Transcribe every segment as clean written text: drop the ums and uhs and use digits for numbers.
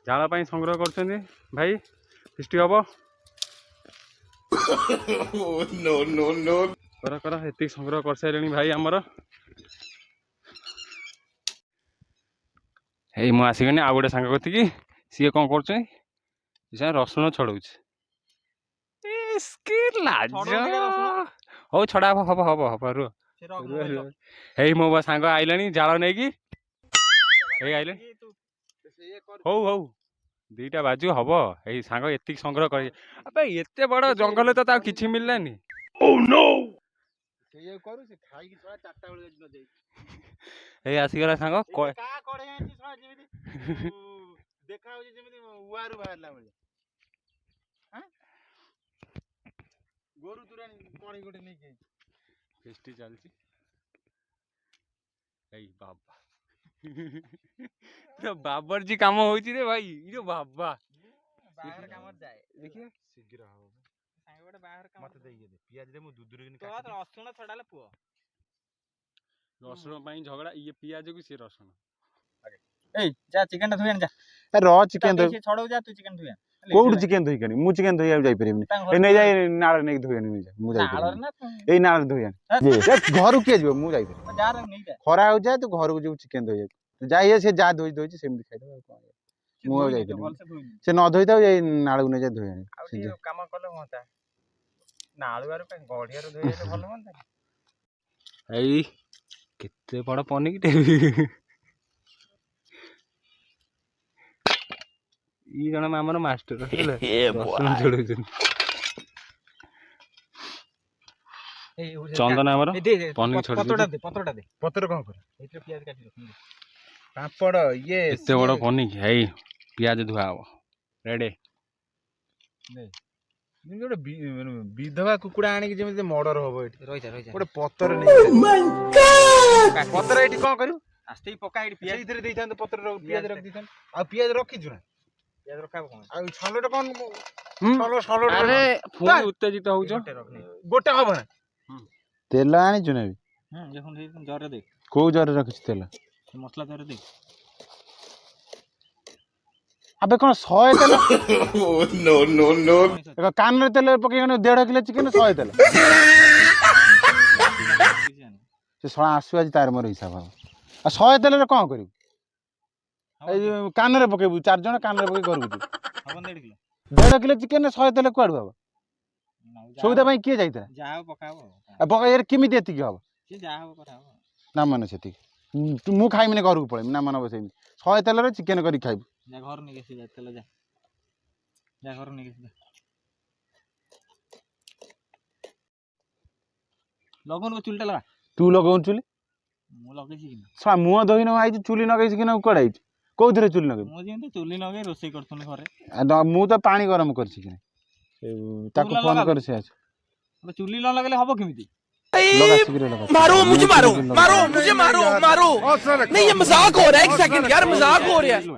ଜାଳ ପାଇଁ ସଂଗ୍ରହ କରୁଛନ୍ତି ଭାଇ। ଫିଷ୍ଟି ହବ। କର କର ଏତିକି ସଂଗ୍ରହ କରିସାରିଲେଣି ଭାଇ ଆମର। ଏଇ ମୁଁ ଆସିଗନି ଆଉ ଗୋଟେ ସାଙ୍ଗ କତିକି। ସିଏ କ'ଣ କରୁଛନ୍ତି? ସେ ରସୁଣ ଛଡ଼ଉଛି। ଲାଜ। ହଉ ଛଡ଼ା ହବ ହବ ରୁହ। ହେଇ ମୋ ସାଙ୍ଗ ଆଇଲାଣି ଜାଳ ନେଇକି। ହେଇ ଆଇଲେ। ହଉ ଦିଟା ବାଜୁ ହବ। ଏଇ ସାଙ୍ଗ ଏତିକି ସଂଗ୍ରହ କରି ଏତେ ବଡ ଜଙ୍ଗଲ ତ ଆଉ କିଛି ମିଳିଲାନି। ଏଇ ଆସିଗଲା ସାଙ୍ଗ। ଫିଷ୍ଟି ଚାଲିଛି। ଏଇ ବାବା ବାବରଜି କାମ ହଉଛି ରେ ଭାଇ। ବାବା ଦେଖିଆ ଶୀଘ୍ର ହବ। ରସୁଣ ପାଇଁ ଝଗଡା। ଇଏ ପିଆଜକୁ ସିଏ ରସୁଣ। ଚିକେନ ଟା ଧୋଇ ଆଣି ଯା। ଚିକେନ ଛଡଉ ଯା, ତୁ ଚିକେନ ଧୋଇ ଆଣି। କୋଉଠି ଚିକେନ ଧୋଇକି ଆଣି? ମୁଁ ଚିକେନ ଧୋଇବାକୁ ଯାଇପାରିବିନି। ଏ ନେଇ ଯାଇ ନାଳ ନେଇକି ଧୋଇ ଆଣି। ମୁଁ ଯାଇପାରିବିନି। ଏଇ ନାଳରେ ଧୋଇ ଆଣି। ଘରୁ କିଏ ଯିବ? ମୁଁ ଯାଇପାରିବି। ଖରା ହଉଛି ତୁ ଘରକୁ ଯିବୁ ଚିକେନ ଧୋଇବାକୁ। ଯାଇ ସେ ଯାହା ଧୋଇଛି ସେମିତି ଖାଇଦବ। ମୁଁ ଆଉ ଯାଇପାରିବିନି। ସେ ନ ଧୋଇଥାଉ ଏଇ ନାଳକୁ ନେଇ ଯାଇ ଧୋଇ ଆଣି। କାମ କଲେ ହୁଅନ୍ତା। ନାଳୁଆରୁ ଗଢିଆରୁ ଧୋଇ ଆଇଲେ ଭଲ ହୁଅନ୍ତା। ଏଇ କେତେ ବଡ ପନିକିଟେ। ଇ ଜଣ ଆମର ମାଷ୍ଟର ହେଲା। ରସୁଣ ଛଡଉଛନ୍ତି। ଚନ୍ଦନ ଆମର ପନିକି ଛଡଉଛି। ପତ୍ର କଣ କର? ଏଇଥିରେ ପିଆଜ କାଟି ରଖ। ପାମ୍ପଡ ଇଏ ଏତେ ବଡ ପନିକି। ହେଇ ପିଆଜ ଧୁଆ ହବ। ରେଡି। ଗୋଟେ ବିଧବା କୁକୁଡା ଆଣିକି ଯେମିତି ମର୍ଡର ହବ ଏଠି। ଗୋଟେ ପତ୍ର ନେଇ ପତ୍ର ଏଠି କଣ କରିବୁ? ଆସ୍ତେ ପକା ଏଠି ପିଆଜ ସେଇଥିରେ ଦେଇଥାନ୍ତୁ। ପତ୍ର ପିଆଜ ରଖି ଦେଇଥାନ୍ତୁ। ଆଉ ପିଆଜ ରଖିଛୁ ନା? ପିଆଜ ରଖାବ କଣ? ଆଉ ସଲଟ କଣ? ଆରେ ପୁଣି ଉତ୍ତେଜିତ ହଉଛ। ଗୋଟେ ହବ ନା? ତେଲ ଆଣିଛୁ ନା? ଜରରେ ଦେ। କୋଉ ଜରରେ ରଖିଛୁ ତେଲ? ମସଲା ଜରରେ ଦେ। ଆବେ କଣ 100 ତେଲ? କାନରେ ତେଲ ପକେଇକି 1.5 କିଲୋ ଚିକେନ 100 ତେଲ। ସେ ଶଳା ଆସୁ ଆଜି ତାର ମୋର ହିସାବ ହବ। ଆଉ 100 ତେଲରେ କଣ କରିବୁ? ଏଇ ଯୋଉ କାନରେ ପକେଇବୁ। 4 ଜଣ କାନରେ ପକେଇ ଘରକୁ ଯିବୁ। 1.5 କିଲୋ ଚିକେନ 100 ତେଲ କୁଆଡୁ ହବ? ସଉଦା ପାଇଁ କିଏ ଯାଇଥିଲା? ପକେଇରେ କେମିତି ଏତିକି ହବ? ନା ମାନେ ସେତିକି ମୁଁ ଖାଇମିନି। ଘରକୁ ପଳେଇବି। ନା ମାନେ ସେମିତି 100 ତେଲରେ ଚିକେନ କରିକି ଖାଇବୁ। ଘର ନେଇକି ତେଲ ଯା ଘର ନେଇକି ଲଗଉନୁ ଚୁଲିଟା ଲଗା। ତୁ ଲଗଉଛୁ ଚୁଲି? ମୁଁ ଲଗେଇଛି କି? ଶଳା ମୁହଁ ଧୋଇନ ଆଇଛି ଚୁଲି ଲଗେଇଛି କି ନା କୁଆଡେ ଆଇଛି? କୋଉଥିରେ ଚୁଲି ଲଗେଇବୁ? ମୁଁ ଯେମିତି ଚୁଲି ଲଗେଇ ରୋଷେଇ କରୁଥିଲି ଘରେ। ମୁଁ ତ ପାଣି ଗରମ କରିଛି କି ତାକୁ ଫୋନ କରି ସେ ଆସ। ଚୁଲି ନ ଲଗେଇଲେ ହବ କେମିତି? लगा शीघ्र लगा। मारो मुझे मारो मारो मुझे मारो मारो नहीं ये मजाक हो रहा है। एक सेकंड यार मजाक हो रहा है।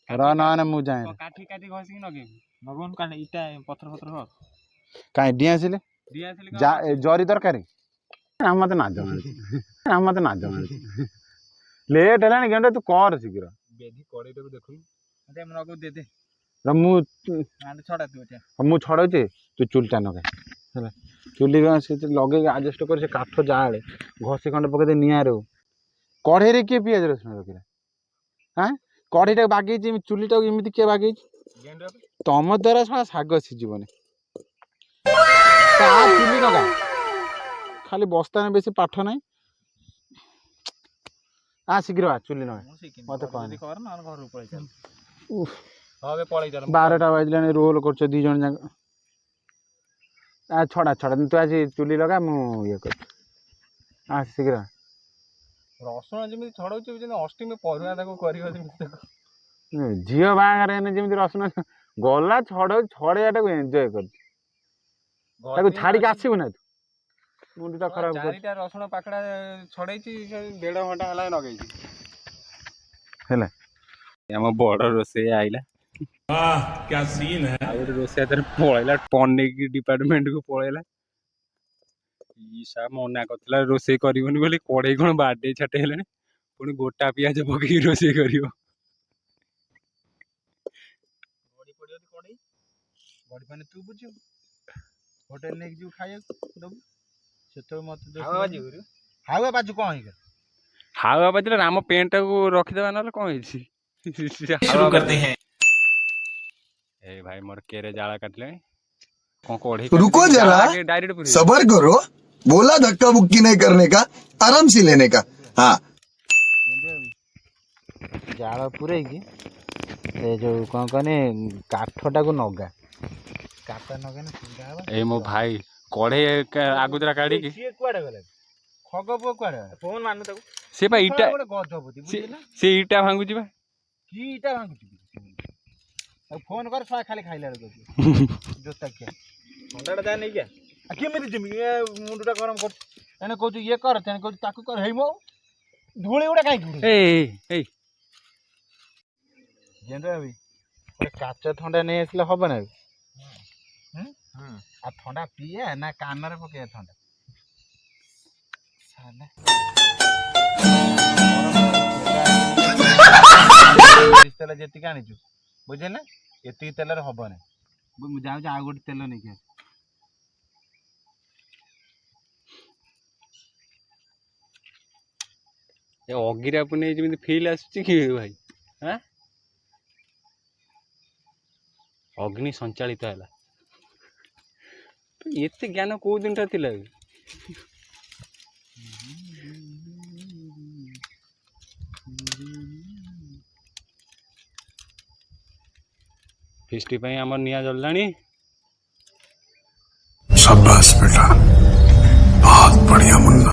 रान मु जाए काठी काठी घसी नगेबू नगन काठी इटा पत्थर पत्थर हो काई डिया सिले जरी दरकारी मत नाज मत नाज लेट है गेंडा तू कर शीघ्र बेधी कड़े टाକୁ देखु दे म नगो दे दे मु छड़ा तू मु छड़ाउचे तू चुलटा नगा ହେଲା ଚୁଲି ସେ ଲଗେଇକି ଆଡଜଷ୍ଟ କରି ସେ କାଠ ଜାଳେ ଘଷି ଖଣ୍ଡେ ପକେଇ ନିଆଁ ରୁ କଢେଇରେ କିଏ ପିଆଜ ରସୁଣ ରଖିଲା? ହାଁ କଢେଇଟାକୁ ବାଗେଇଛି ଚୁଲିଟାକୁ ଏମିତି କିଏ ବାଗେଇଛି? ତମ ଦ୍ୱାରା ଶଳା ଶାଗ ସିଝିବନି। ଚୁଲି ନଗା ଖାଲି ବସ୍ତାନେ ବେଶୀ ପାଠ ନାହିଁ। ଶୀଘ୍ର ଚୁଲି ନଗା ମତେ କହନି। 12ଟା ବାଜିଲାଣି ରୋଲ କରୁଛ 2 ଜଣ ଯାକ। ଛଡ଼ା ଛଡ଼ା ତୁ ଆଜି ଚୁଲି ଲଗା ମୁଁ ଇଏ କରୁଛି। ଶୀଘ୍ର ରସୁଣ ଯେମିତି ଛଡଉଛୁ ଯେମିତି ଅଷ୍ଟମୀ ପରୁଆ ତାକୁ କରିବ ଯେମିତି ଝିଅ ବାହାଘର ହେନେ ଯେମିତି ରସୁଣ ଗଲା ଛଡେଇବାଟାକୁ ଏନ୍ଜୟ କରୁଛି। ତାକୁ ଛାଡିକି ଆସିବୁ ନା ତୁ? ମୁଣ୍ଡଟା ଖରାପ କରୁଛି। 4ଟା ରସୁଣ ପାକଡା ଛଡେଇଛି 1.5 ଘଣ୍ଟା ହେଲା ଲଗେଇଛି ହେଲା। ଆମ ବଡ ରୋଷେଇ ଆଇଲା। क्या सीन है। ଆଉ ଗୋଟେ ରୋଷେଇ ତାର ପଳେଇଲା ପନିକି ଡିପାର୍ଟମେଣ୍ଟ କୁ ପଳେଇଲା। ମନା କରିଥିଲା ରୋଷେଇ କରିବନି ବୋଲି କଡେଇ କଣ ବାଡେଇ ଛାଟେଇ ହେଲାଣି। ପୁଣି ଗୋଟା ପିଆଜ ପକେଇକି ରୋଷେଇ କରିବ। ବଡି ପାଣି ତୁ ବୁଝିବୁ ହୋଟେଲ ନେଇକି ଯିବୁ ଖାଇବାକୁ ଦବୁ ସେତେବେଳେ ମତେ ହାୱା ବାଜୁ କଣ ହେଇଗଲା ହାୱା ବାଜିଲେ ଆମ ପେଣ୍ଟ ଟାକୁ ରଖିଦେବା ନହେଲେ କଣ ହେଇଛି शुरू करते हैं ଏ ଭାଇ ମୋର କେରେ ଜାଳ କାଟିଲେଣି କଣ କଢେଇ रुको जरा डायरेक्ट पूरी सबर करो बोला धक्का बुक्की नहीं करने का आराम से लेने का हाँ ଜାଳ ପୂରେଇକି ସେ ଯୋଉ କଣ କହନି କାଠଟାକୁ ନଗା କାଠ ନଗେନେ ସୁବିଧା ହବ ଏ ମୋ ଭାଇ କଢେଇ ଆଗୁତରା କାଢିକି ସିଏ କୁଆଡେ ଗଲେ ଖଗ ପୁଅ କୁଆଡେ ଗଲା ଫୋନ ମାନୁ ତାକୁ ସେ ପା ଇଟା ଗୋଟେ ଗଜପତି ବୁଝିଲା ସେ ଇଟା ଭାଙ୍ଗୁଛି ବା କି ଇଟା ଭାଙ୍ଗୁଛି ଆଉ ଫୋନ କର ଛୁଆ ଖାଲି ଖାଇଲା ବେଳକୁ ଜୋତା କିଆ ଥଣ୍ଡାଟା ଯା ନେଇକି ଆଉ କେମିତି ଯିମି ମୁଣ୍ଡଟା ଗରମ କରୁଛି ଏଣେ କହୁଛୁ ଇଏ କର ତେଣେ କହୁଛୁ ତାକୁ କର ହେଇ ମୋ ଧୂଳି ଗୁଡା କାହିଁକି ଏଇ ଯେମିତି ଭାବି ଗୋଟେ କାଚ ଥଣ୍ଡା ନେଇ ଆସିଲେ ହବ ନା ଆଉ ଥଣ୍ଡା ପିଏ ନା କାନରେ ପକେଇବା ଥଣ୍ଡା ତେଲ ଯେତିକି ଆଣିଛୁ ବୁଝିଲେ ଏତିକି ତେଲରେ ହବନି ମୁଁ ଯାଉଛି ଆଉ ଗୋଟେ ତେଲ ନେଇକି ଆସ ଏ ଅଗିରାକୁ ନେଇ ଯେମିତି ଫିଲ୍ ଆସୁଛି କି ଭାଇ ଆଁ ଅଗ୍ନି ସଞ୍ଚାଳିତ ହେଲା ଏତେ ଜ୍ଞାନ କୋଉ ଦିନଟା ଥିଲା ଫିଷ୍ଟି ପାଇଁ ଆମର ନିଆଁ ଜଳିଲାଣି शाबाश बेटा बहुत बढ़िया मुन्ना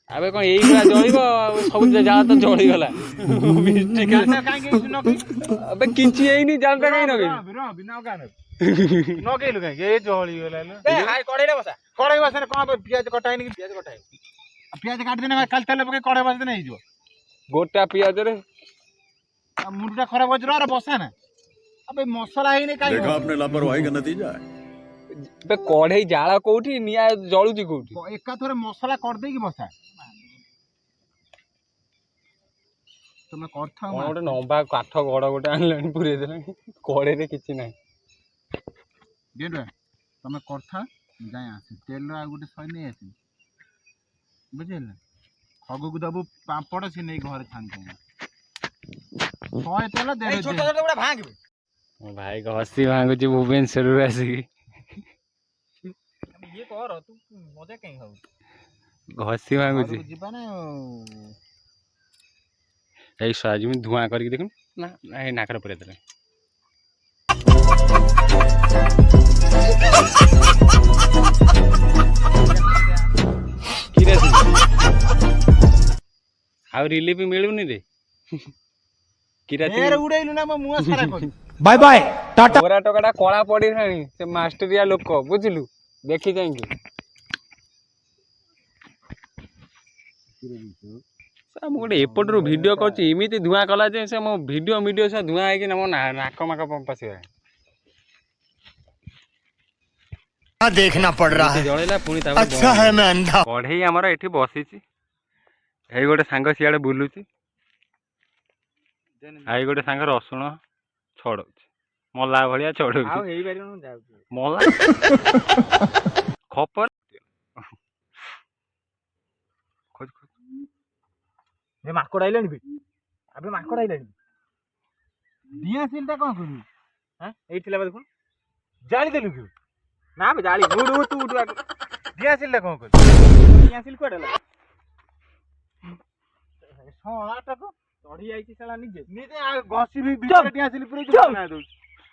ଆବେ କଣ ଏଇଭଳିଆ ଜଳିବ ଆଉ ସବୁ ଜାଳ ତ ଜଳିଗଲା ଆବେ କିଛି ହେଇନି ଜାଳଟା କାହିଁ ନଗେଇଲୁ କାହିଁକି ଏ ଜଳିଗଲା କଡେଇ ବସାରେ କଣ ପିଆଜ କଟା ହେଇନି ପିଆଜ କଟା ହେଇନି ପିଆଜ କାଟିଦେନେ କାଲି ତେଲ ପକେଇ କଡେଇ ବସିଦେନେ ହେଇଯିବ ଗୋଟା ପିଆଜରେ ମୁଣ୍ଡଟା ଖରାପ ଅଛି ର ବସା ନା ଆବେ ମସଲା ହେଇନି କାହିଁକି देखा आपने लापरवाही का नतीजा है ଏବେ କଢେଇ ଜାଳ କୋଉଠି ନିଆଁ ଜଳୁଛି କୋଉଠି ଏକାଥରେ ମସଲା କରିଦେଇକି ବସା ତମେ କରିଥାଅ କଣ ଗୋଟେ ଲମ୍ବା କାଠ ଗଡ ଗୋଟେ ଆଣିଲାଣି ପୁରେଇ ଦେଲାଣି କଡେଇରେ କିଛି ନାହିଁ ତମେ କରିଥା ଯାଇ ଆସେ ତେଲ ଆଉ ଗୋଟେ ଶହେ ନେଇ ଆସିବି ବୁଝିଲେ ଖଗକୁ ଦବୁ ପାମ୍ପଡ଼ ସେ ନେଇ ଘରେ ଛାଣି ଶହେ ତେଲ ମୋ ଭାଇ ଘଷି ଭାଙ୍ଗୁଛି ଭୁବନେଶ୍ୱରରୁ ଆସିକି ଘଷି ଭାଙ୍ଗୁଛି ଯିବା ନା ଏଇ ଯେମିତି ଧୂଆଁ କରିକି ଦେଖୁନ ନା ଏଇ ନାକରେ ପୁରେଇ ଦେଲେ ଆଉ ରିଲିଫ ମିଳୁନି ରେ ଉଡେଇଲୁ ନା ମୋ ମୁହଁ ସାରା କରି बाय बाय टाटा ଗୋରା ଟୋକାଟା କଳା ପଡିଲାଣି ସେ ମାଷ୍ଟରିଆ ଲୋକ ବୁଝିଲୁ ଦେଖି ଯାଇକି ମୁଁ ଗୋଟେ ଏପଟରୁ ଭିଡିଓ କରୁଛି ଏମିତି ଧୂଆଁ କଲା ଯେ ସେ ମୋ ଭିଡିଓ ସେ ଧୂଆଁ ହେଇକି ମୋ ନାକ ମାକ ପଶିଗଲାଣି देखना पड़ रहा है ଜଳେଇଲା ପୁଣି अच्छा है मैं अंधा କଢେଇ ଆମର ଏଠି ବସିଛି ଏଇ ଗୋଟେ ସାଙ୍ଗ ସିଆଡେ ବୁଲୁଛି ଆଉ ଗୋଟେ ସାଙ୍ଗ ରସୁଣ ଛଡଉଛି ମଲା ଭଳିଆ ଛଡଉଛି ମଲା ଖପର ମାଙ୍କଡ ଆଇଲାଣି ଆବେ ମାଙ୍କଡ ଆଇଲାଣି ଡିଆଁ ସିଲ୍ ଟା କଣ କରିବୁ ଏଇଠି ଥିଲା ଦେଖୁନ ଜାଳି ଦେଲୁ କି ନା ବେ ଜାଳି ତୁ ଡିଆଁ ସିଲ୍ ଟା କଣ କରିବୁ ଡିଆଁ ସିଲ୍ କୁଆଡେ ହେଲା ଶଳାଟାକୁ ଚଢି ଯାଇଛି ଶଳା ନିଜେ ଘଷିବି ଭିତରେ ଡିଆଁ ସିଲ୍ ପୁରେଇ ଦଉଛି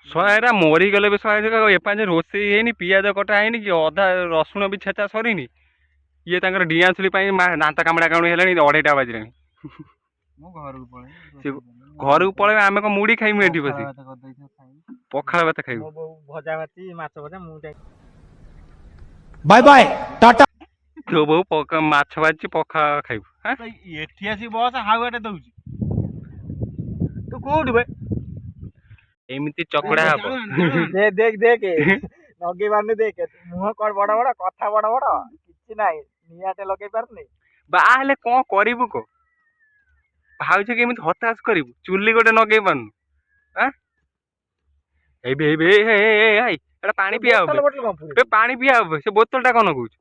ଶହେଟା ମରିଗଲେ ବି ଏପାଞ୍ଚ ରୋଷେଇ ହେଇନି ପିଆଜ କଟା ହେଇନି କି ଅଧା ରସୁଣ ବି ଛେଚା ସରିନି ଇଏ ତାଙ୍କର ଡିଆଁସୁଲି ପାଇଁ ଦାନ୍ତ କାମୁଡା କାମୁଡି ହେଲାଣି 2:30 ବାଜିଲାଣି ଘରକୁ ପଳେଇବେ ଆମେ କଣ ମୁଢି ଖାଇମୁ ଏଠି ବସି ପଖାଳ ଭାତ ଖାଇବୁ ଭଜା ଭାତି ମାଛ ଭଜା ମୁଁ बाय बाय टाटा ତୋ ବୋଉ ମାଛ ଭାଜିଛି ପଖାଳ ଖାଇବୁ ଏଠି ଆସି ବସ ହାୱାଟା ଦଉଛି ତୁ କୋଉଠି ବେ ଏମିତି ଚକଡା ହବ ଦେଖ ଲଗେଇ ପାରୁନି ଦେଖ ମୁହଁ କଣ ବଡ ବଡ କଥା ବଡ ବଡ କିଛି ନାହିଁ ନିଆଁଟେ ଲଗେଇ ପାରୁନି ବାହା ହେଲେ କଣ କରିବୁ କହ ଭାଉଛୁ କେମିତି ହତାଶ କରିବୁ ଚୁଲି ଗୋଟେ ଲଗେଇ ପାରୁନୁ ଏଟା ପାଣି ପିଆ ହବ ବୋତଲ କଣ ପୁରେଇ ବେ ପାଣି ପିଆ ହବ ସେ ବୋତଲ ଟା କଣ କହୁଛୁ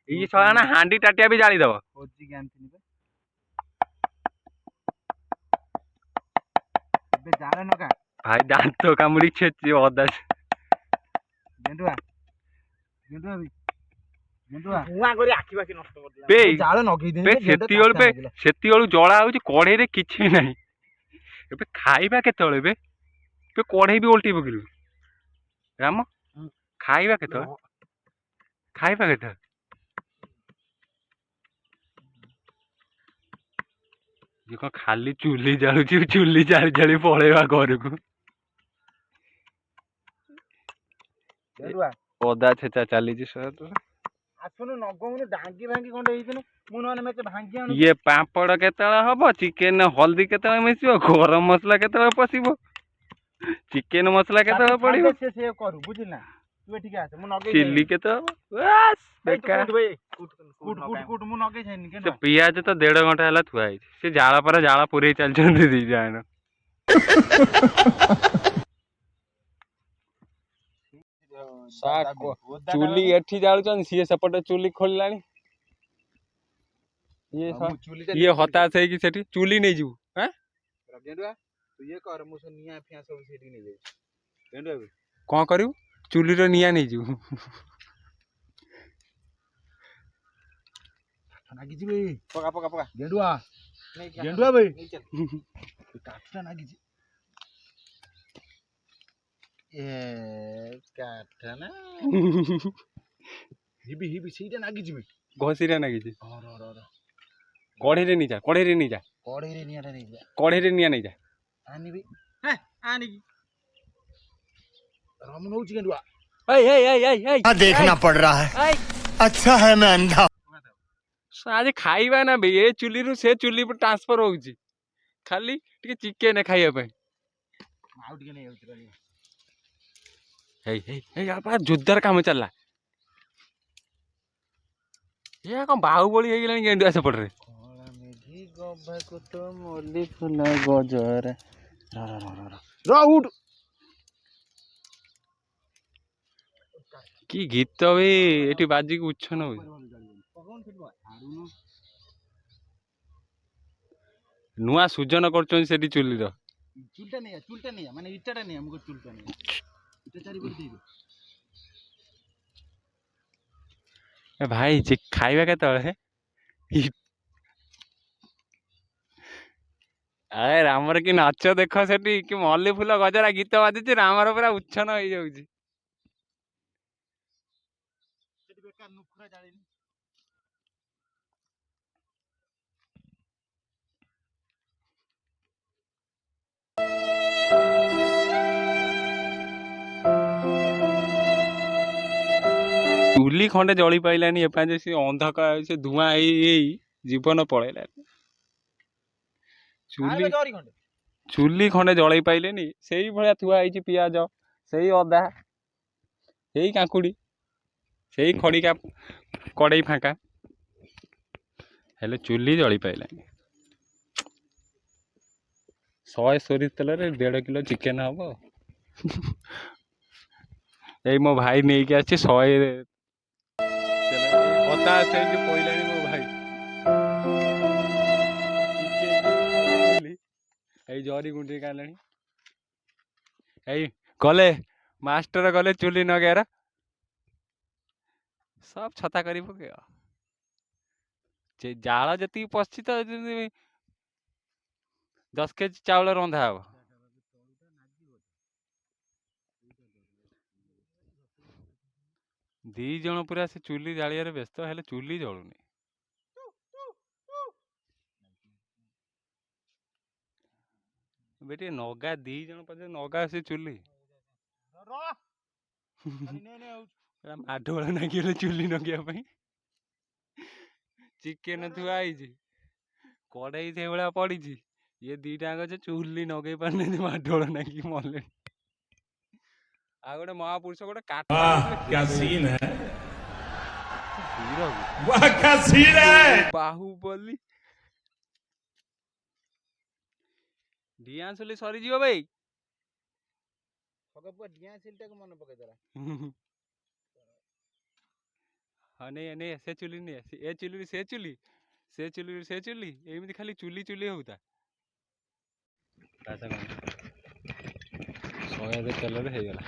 ଇଏ ଶଳା ନା ହାଣ୍ଡି ଟାଟିଆ ବି ଜାଳିଦବ ଖୋଜିକି ଆଣିଥିଲି ବେ। ଏବେ ଜାଳ ନକା ଭାଇ ଦାନ୍ତ କାମୁଡି ଛେଚି ଅଦା ଗେଣ୍ଡୁଆ ଗେଣ୍ଡୁଆ ବି ଗେଣ୍ଡୁଆ ଧୂଆଁ କରି ଆଖି ବାକି ନଷ୍ଟ କରିଦେଲା ବେ ଜାଳ ନଗେଇ ବେ ଦେନି ସେତିବେଳୁ ଜଳା ହଉଛି କଢେଇରେ କିଛି ନାହିଁ ଏବେ ଖାଇବା କେତେବେଳେ ବେ କଢେଇ ବି ଓଲଟେଇ ପକେଇଲୁ ରାମ ଖାଇବା କେତେବେଳେ ଇଏ କଣ ଖାଲି ଚୁଲି ଜାଳୁଛି ଚୁଲି ଜାଳି ଜାଳି ପଳେଇବା ଘରକୁ ଗେଣ୍ଡୁଆ ଅଦା ଛେଚା ଚାଲିଛି ଆସୁନୁ ନଗଉନୁ ଡାଙ୍ଗି ଭାଙ୍ଗି ଖଣ୍ଡେ ହେଇଥିନେ ମୁଁ ନହେଲେ ମେଚେ ଭାଙ୍ଗି ଆଣୁ ଇଏ ପାମ୍ପଡ କେତେବେଳେ ହବ ଚିକେନ ହଳଦୀ କେତେବେଳେ ମିଶିବ ଗରମ ମସଲା କେତେବେଳେ ପଶିବ ଚିକେନ ମସଲା କେତେବେଳେ ପଡିବ ସେ କରୁ ବୁଝିଲ ନା ତୁ ଏଠିକି ଆସେ ମୁଁ ନଗେଇ ଚିଲି କେତେ ହବ ମୁଁ ନଗେଇ ଯାଇନି ସେ ପିଆଜ ତ 1.5 ଘଣ୍ଟା ହେଲା ଥୁଆ ହେଇଛି ସେ ଜାଳ ପରେ ଜାଳ ପୁରେଇ ଚାଲିଛନ୍ତି ଦି ଜଣ ଚୁଲି ଏଠି ଜାଳୁଛନ୍ତି ସିଏ ସେପଟେ ଚୁଲି ଖୋଲିଲାଣି ଇଏ ହତାଶ ହେଇକି ସେଠି ଚୁଲି ନେଇଯିବୁ ଗେଣ୍ଡୁଆ ତୁ ଇଏ କର ମୁଁ ସବୁ ନିଆଁ ଫିଆଁ ସବୁ ସେଠିକି ନେଇଯାଉଛି ଗେଣ୍ଡୁଆ କଣ କରିବୁ ଚୁଲିର ନିଆଁ ନେଇଯିବୁ ନାଗିଯିବେ ପକା ପକା ପକା ଗେଣ୍ଡୁଆ ଗେଣ୍ଡୁଆ ଭାଇ କାଠଟା ନାଗିଛି ଏ କାଠ ନା ହିବି ହିବି ସେଇଟା ନାଗିଯିବେ ଘଷିରେ ନାଗିଛି କଢେଇରେ ନେଇଯା କଢେଇରେ ନିଆଁଟା ନେଇଯା କଢେଇରେ ନିଆଁ ନେଇଯା ଆଣିବି ଆଣିକି ରମ ନଉଛି ଗେଣ୍ଡୁଆ देखना पड़ रहा है अच्छा है मैं अंधा ଆଜି ଖାଇବା ନା ବେ ଏ ଚୁଲିରୁ ସେ ଚୁଲି ଟ୍ରାନ୍ସଫର ହଉଛି ଖାଲି ଟିକେ ଚିକେନ ଖାଇବା ପାଇଁ ଆଉ ଟିକେ ନେଇ ଯାଉଛି ଜୋରଦାର କାମ ଚାଲିଲା ଏ କଣ ବାହୁବଳି ହେଇଗଲାଣି ଗେଣ୍ଡୁଆ ସେପଟରେ ମଲ୍ଲି ଫୁଲ ଗଜରା ଉଠ କି ଗୀତ ବି ଏଠି ବାଜିକି ଉଚ୍ଛନ ହଉଛି ନୂଆ ସୃଜନ କରୁଛନ୍ତି ସେଠି ଚୁଲିର ଚୁଲଟା ନେଇଆ ମାନେ ଇଟାଟା ନେଇଆ ମୁଁ ଚୁଲଟା ନେଇଆ ଇଟା ଚାରିପଟେ ଦେଇଦେ ଭାଇ ଖାଇବା କେତେବେଳେ ଆରେ ରାମର କି ନାଚ ଦେଖ ସେଠି କି ମଲ୍ଲି ଫୁଲ ଗଜରା ଗୀତ ବାଜୁଛି ରାମର ପୁରା ଉଚ୍ଛନ ହେଇଯାଉଛି ବେକାର ନୁଖୁରା ଜାଳିନି ଚୁଲି ଖଣ୍ଡେ ଜଳି ପାଇଲାନି ଏପାଞ୍ଚେ ସେ ଅନ୍ଧକାର ସେ ଧୂଆଁ ହେଇ ଜୀବନ ପଳେଇଲାନି ଚୁଲି ଖଣ୍ଡେ ଜଳେଇ ପାଇଲେନି ସେଇ ଭଳିଆ ଥୁଆ ହେଇଛି ପିଆଜ ସେଇ ଅଦା ସେଇ କାଙ୍କୁଡି ସେଇ ଖଡିକା କଡେଇ ଫାଙ୍କା ହେଲେ ଚୁଲି ଜଳି ପାଇଲାନି 100 ସୋରିଷ ତେଲରେ 1.5 କିଲୋ ଚିକେନ ହବ ଏଇ ମୋ ଭାଇ ନେଇକି ଆସିଛି 100 ହତାଶ ହେଇକି ପଇଲାଣି ମୋ ଭାଇ ଏଇ ଜରି ଗୁଣ୍ଡି କାଢିଲାଣି ଏଇ ଗଲେ ମାଷ୍ଟର ଗଲେ ଚୁଲି ନଗେଇର ସବ ଛତା କରି ପକେଇବ ଜାଳ ଯେତିକି ପଶିଛି ତ 10 କେଜି ଚାଉଳ ରନ୍ଧା ହବ ଦି ଜଣ ପୁରା ସେ ଚୁଲି ଜାଳିବାରେ ବ୍ୟସ୍ତ ହେଲେ ଚୁଲି ଜଳୁନି ଟିକେ ନଗା ଦି ଜଣ ପାଖରେ ନଗା ସେ ଚୁଲି ମାଡୋଳ ନାଗିଗଲେ ଚୁଲି ନଗେଇବା ପାଇଁ ଚିକେନ ଥୁଆ ହେଇଛି କଢେଇ ସେଇଭଳିଆ ପଡିଛି ଇଏ ଦିଟାଙ୍କ ଯେ ଚୁଲି ନଗେଇ ପାରୁନାହାନ୍ତି ମାଡୋଳ ନାଗିକି ମଲେଣି ଆଉ ଗୋଟେ ମହାପୁରୁଷ ଗୋଟେ କାଠ ବାହୁବଲି ଡିଆଁ ଚୁଲି ସରିଯିବ ଭାଇ ଖଗପୁଅ ଡିଆଁ ସିଲଟାକୁ ମନେ ପକେଇଦେଲା। ହଁ ନେ ସେ ଚୁଲି ନେ ଏ ଚୁଲିରୁ ସେ ଚୁଲି ସେ ଚୁଲିରୁ ସେ ଚୁଲି ଏମିତି ଖାଲି ଚୁଲି ଚୁଲି ହଉତା। ଶହେ ତେଲରେ ହେଇଗଲା।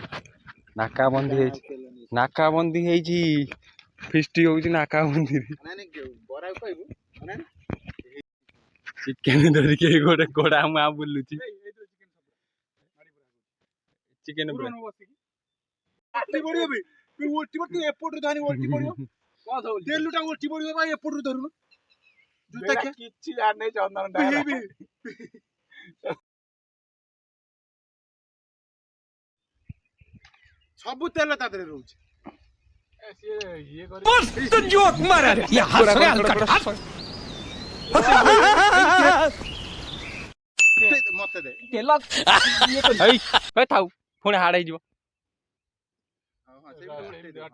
ନାକାବନ୍ଦୀ ହେଇଛି ନାକାବନ୍ଦୀ ହେଇଛି। ଫିଷ୍ଟି ହଉଛି ନାକାବନ୍ଦୀରେ। ବରାକୁ କହିବୁ ଚିକେନ ଧରିକି ଗୋଟେ ଗୋଡା ମା ବୁଲୁଛି। ଚିକେନ ପୁରା ଏପଟରୁ ଧରି ଓଲଟି ପଡିବ। ତେଲୁଟା ଓଲଟି ପଡିବ ଭାଇ ଏପଟରୁ ଧରୁନ। କିଛି ଜାଣିନି ଚନ୍ଦନ ସବୁ ତେଲ ତା ଦେହରେ ରହୁଛି। मस्त जोक मारा रे ये हंस रहे हल्का ମତେ ଦେ ଥାଉ ପୁଣି ହାଡ ହେଇଯିବ।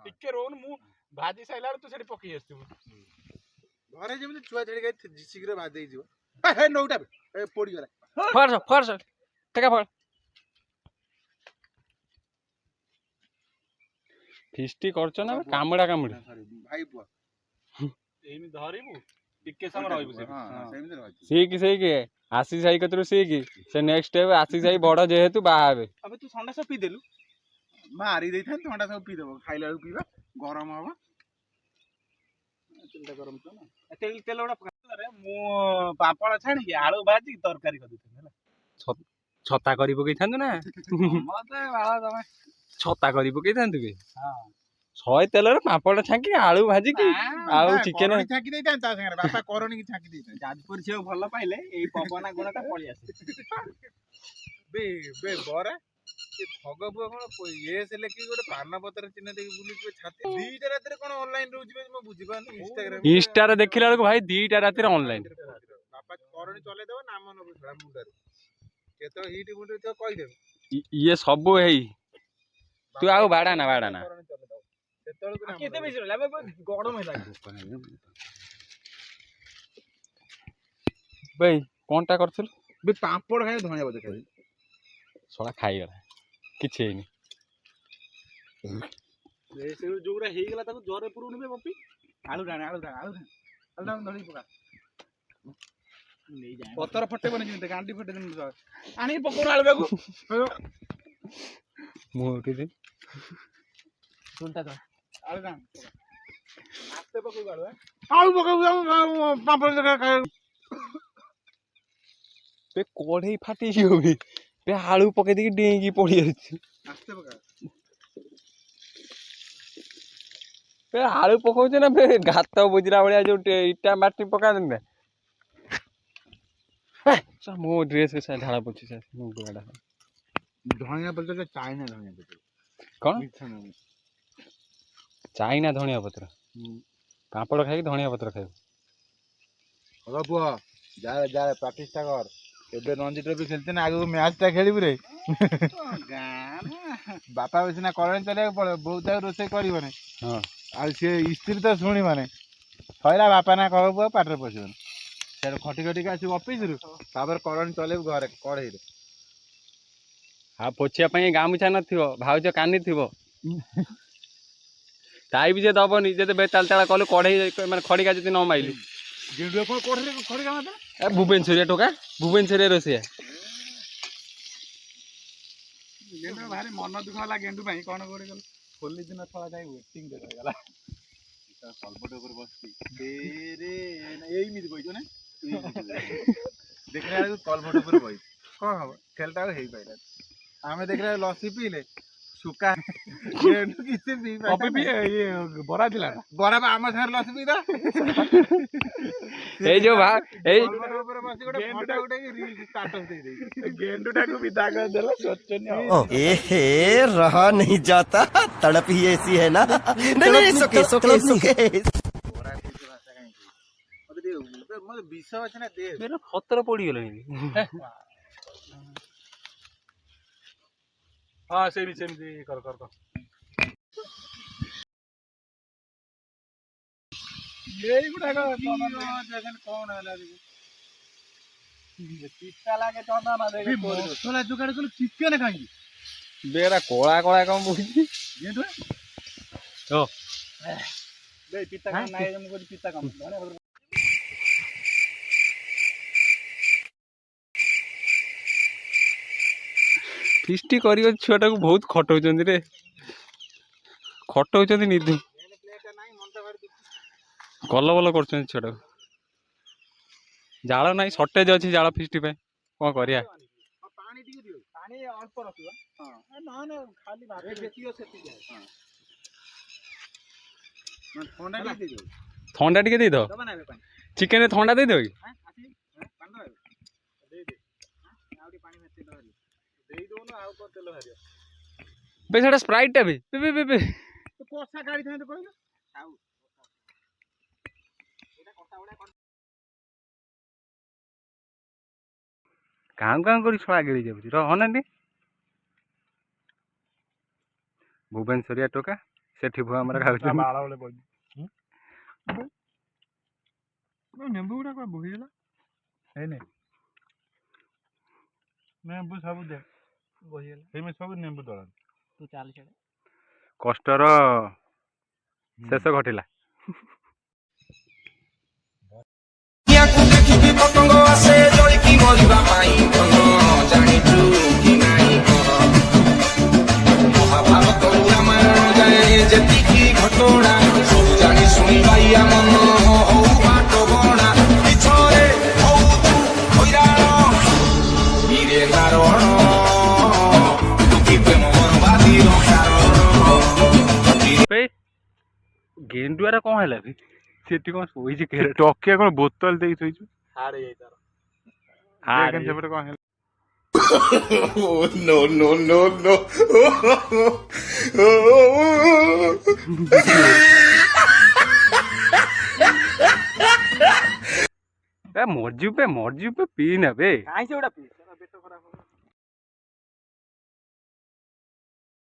ଟିକେ ରହୁନୁ ମୁଁ ଭାଜି ସାଇଲା ବେଳକୁ ତୁ ସେଠି ପକେଇ ଆସିଥିବୁ। ଘରେ ଯେମିତି ଛୁଆ ଛାଡି ଶୀଘ୍ର ଭାଜି ହେଇଯିବ। ନଉଟା ପୋଡିଗଲା। ଫର୍ସ ଫର୍ସ ଟେକା ଫଳ ଫିଷ୍ଟି କରୁଛ ନା କାମୁଡା କାମୁଡି ଭାଇ ପୁଅ ଏମିତି ଧରିବୁ ଟିକେ ସମୟ ରହିବୁ ସେମିତି ରହିବୁ। ସେଇକି ଆଶିଷ ଭାଇ କତିରୁ ଶିଖି ସେ ନେକ୍ସଟ ଷ୍ଟେପ ଆଶିଷ ଭାଇ ବଡ ଯେହେତୁ ବାହା ହେବେ। ଆବେ ତୁ ଥଣ୍ଡା ସବୁ ପିଇଦେଲୁ। ମାରି ଦେଇଥାନ୍ତି ଥଣ୍ଡା ସବୁ ପିଇଦବ। ଖାଇଲା ବେଳକୁ ପିଇବା ଗରମ ହବ। ତେଲଟା ଗରମ ଥିବ ନା ତେଲ ଗୁଡା ମୁଁ ପାମ୍ପଡ଼ ଛାଣିକି ଆଳୁ ଭାଜିକି ତରକାରୀ କରିଦେଇଥିଲି ହେଲା। ଛତା କରି ପକେଇଥାନ୍ତୁ ନା ମତେ ବାଳ ତମେ ଛତା କରି ପକେଇଥାନ୍ତୁ କି। ଶହେ ତେଲରେ ପାମ୍ପଡ଼ ଛାଙ୍କି ଆଳୁ ଭାଜିକି ଆଉ ଚିକେନ ଛାଙ୍କି ଦେଇଥାନ୍ତି ତା ସାଙ୍ଗରେ ବାପା କରଣିକି ଛାଙ୍କି ଦେଇଥାନ୍ତି। ଯାଜପୁର ଝିଅ ଭଲ ପାଇଲେ ଏଇ ପବନା ଗୁଣଟା ପଳେଇ ଆସେ। ବେ ବରା ସେ ଖଗପୁଅ କଣ ଇଏସ ଲେଖିକି ଗୋଟେ ପାନ ପତ୍ର ଚିହ୍ନ ଦେଇକି ବୁଲୁଛି ଛାତି। ଦିଟା ରାତିରେ କଣ ଅନଲାଇନ ରହୁଛି ମୁଁ ବୁଝିପାରୁନି। ଇନଷ୍ଟାରେ ଦେଖିଲା ବେଳକୁ ଭାଇ 2ଟା ରାତିରେ ଅନଲାଇନ। ବାପା କରଣି ଚଲେଇଦବ ନାମ ନବୁ ଛଡା ମୁଣ୍ଡରେ କେତେବେଳେ ହିଟ ମୁଣ୍ଡରେ ଥିବ କହିଦେବୁ। ଇଏ ସବୁ ହେଇ ତୁ ଆଉ ବାଡାନା କେତେ ବେଶୀ ରହିଲା ଗରମ ହେଲା। ଭାଇ କଣଟା କରିଥିଲୁ ବେ ପାମ୍ପଡ଼ ଖାଇ ଧଣିଆ ପତ୍ର ଖାଇ ଶଳା ଖାଇଗଲା କିଛି ହେଇନି। ଯୋଉଗୁଡା ହେଇଗଲା ତାକୁ ଜରେ ପୁରଉନି ବପି। ଆଳୁ ଧରିକି ପକା ପତର ଫଟେଇବନି ଯେମିତି ଗାଣ୍ଡି ଫଟେଇ ଆଣିକି ପକଉନ ଆଳୁଟାକୁ। ମୁଁ ଉଠିଛି ଆସ୍ତେ ପକେଇବୁ ଆଳୁ ପକେଇବୁ ପାମ୍ପଡ଼ ଖାଇବାକୁ। କଢେଇ ଫାଟିଯିବ ବେ ଆଳୁ ପକେଇ ଦେଇକି ଡେଇଁକି ପଡି ଯାଉଛି। ଆସ୍ତେ ପକା ଆଳୁ ପକଉଛି ନା ଗାତ ବୁଝିଲା ଭଳିଆ ଯୋଉ ଇଟା ମାଟି ପକାନ୍ତି ନା। ମୋ ଡ୍ରେସ ଝାଳ ପଡୁଛି। ଧଣିଆ ପତ୍ର ଚାଇନା ଧଣିଆ ପତ୍ର କଣ ଚାଇନା ଧଣିଆ ପତ୍ର ପାମ୍ପଡ଼ ଖାଇକି ଧଣିଆ ପତ୍ର ଖାଇବୁ। ହଗ ପୁଅ ଯା ପ୍ରାକ୍ଟିସ ଟା କର। ଏବେ ରଞ୍ଜି ଟ୍ରଫି ଖେଳିତେ ନା ଆଗକୁ ମ୍ୟାଚ ଟା ଖେଳିବୁ ରେ। ବାପା ସିନା କରେଣ୍ଟ ଚଲେଇବାକୁ ପଡିବ ବୋଉ ତ ରୋଷେଇ କରିବନି। ଆଉ ସିଏ ସ୍ତ୍ରୀ ତ ଶୁଣିବନି ସଇଲା ବାପା ନା କହିବ ପୁଅ ପାଟିରେ ପଶିବନି। ସେଠୁ ଖଟି ଖଟିକି ଆସିବୁ ଅଫିସରୁ ତାପରେ କରେଣ୍ଟ ଚଲେଇବୁ ଘରେ କଢେଇରେ। ଆଉ ପୋଛିବା ପାଇଁ ଗାମୁଛା ନଥିବ ଭାଉଜ କାନିଥିବ ତାଇ ବି ଯେ ଦବନି ଯଦି ବେତାଳ ତାଳ କଲୁ କଢେଇ ମାନେ ଖଡିକା ଯଦି ନ ମାଇଲୁ ଭୁବନେଶ୍ୱରିଆ ଟୋକା ଭୁବନେଶ୍ୱରିଆ ରୋଷେଇଆ। ଗେଣ୍ଡୁ ଭାରି ମନ ଦୁଃଖ ହେଲା ଗେଣ୍ଡୁ ପାଇଁ କଣ ଗୋଟେ କଲୁ ହୋଲି ଦିନ ଥଳା ଯାଇ ୱେଟିଂ ରେ ରହିଗଲା। ସଲବଟ ଉପରେ ବସିଛି ଏଇମିତି ବଇଛ ନା ଦେଖିଲା ବେଳକୁ କଲଭଟ ଉପରେ ବଇଛି କଣ ହବ ଖେଳଟା ଆଉ ହେଇପାରିଲାନି। ଆମେ ଦେଖିଲା ଲସି ପିଇଲେ ସୁକା ବରା ଥିଲା ବରା ଆମ ସାଙ୍ଗରେ ଲସି ପିଇଲା। ଏଇ ଯୋଉ ଏଇ ଗେଣ୍ଡୁଟାକୁ ବିଦା କରିଦେଲା ଶୋଚନୀୟ। ए रहा नहीं जाता तड़प ही ऐसी है ना नहीं सुके ମତେ ବିଷ ଅଛି ନା ଦେ ଖତର ପଡିଗଲାଣି। ହଁ ସେମିତି କର ଏଇଗୁଡାକ କଣ ହେଲା ପିତା ଲାଗେ ଚନ୍ଦନ ମସଲା ଯୋଗାଡ଼ କଲୁ ଚିକେନ କାହିଁକି ବେରା କଳା କଳା କଣ ବହୁଛି ଫିଷ୍ଟି କରିବ ଛୁଆଟାକୁ ବହୁତ ଖଟଉଛନ୍ତି ରେ ଖଟଉଛନ୍ତି ନିଧୁ କଲ ବଲ କରୁଛନ୍ତି ଛୁଆଟାକୁ ଜାଳ ନାହିଁ ସର୍ଟେଜ ଅଛି ଜାଳ ଫିଷ୍ଟି ପାଇଁ କଣ କରିବା ଥଣ୍ଡା ଟିକେ ଦେଇଦବ ଚିକେନ ଥଣ୍ଡା ଦେଇଦବ କି ବେ ସେଟା ସ୍ପ୍ରାଇଟ୍ ଟା ବେ କାଁ କାଁ କରି ଛୁଆ ଗିଳି ଯାଉଛି ରହନାନ୍ତି ଭୁବନେଶ୍ୱରିଆ ଟୋକା ସେଠି ଭୁଆ ଆମର ଖାଉଛନ୍ତି ନେମ୍ବୁ ଗୁଡା କଣ ବୋହିଗଲା ହେଇନି ନେମ୍ବୁ ସବୁ ଦେ ବୋହିଗଲା ସବୁ ନେମ୍ବୁ ଦଳ ତୁ ଚାଲ କଷ୍ଟର ଶେଷ ଘଟିଲା ପତଙ୍ଗ ଆସେ ଜଳିକି ମରିବା ପାଇଁ ଜାଣିଛୁ କି ନାହିଁ ମହାଭାରତ ରାମାୟଣ ଯାଏ ଯେତିକି ଘଟଣା ସବୁ ଜାଣି ଶୁଣିବାଇଆ ମନ ହଉ ବାଟ ବଣା ପିଛରେ ହଉଛୁ ହଇରାଣ ବୀରେ କାରଣ ପ୍ରେମ ବରବାଦୀର କାରଣ ଗେଣ୍ଡୁଆର କଣ ହେଲା ବି ସେଠି କଣ ଶୋଇଛି ଟକିଆ କଣ ବୋତଲ ଦେଇକି ଶୋଇଛୁ ସେପଟେ କଣ ହେଲା Oh, no, no, no, no. ମର୍ଜିବ ପେ ପିଇ ନେବେ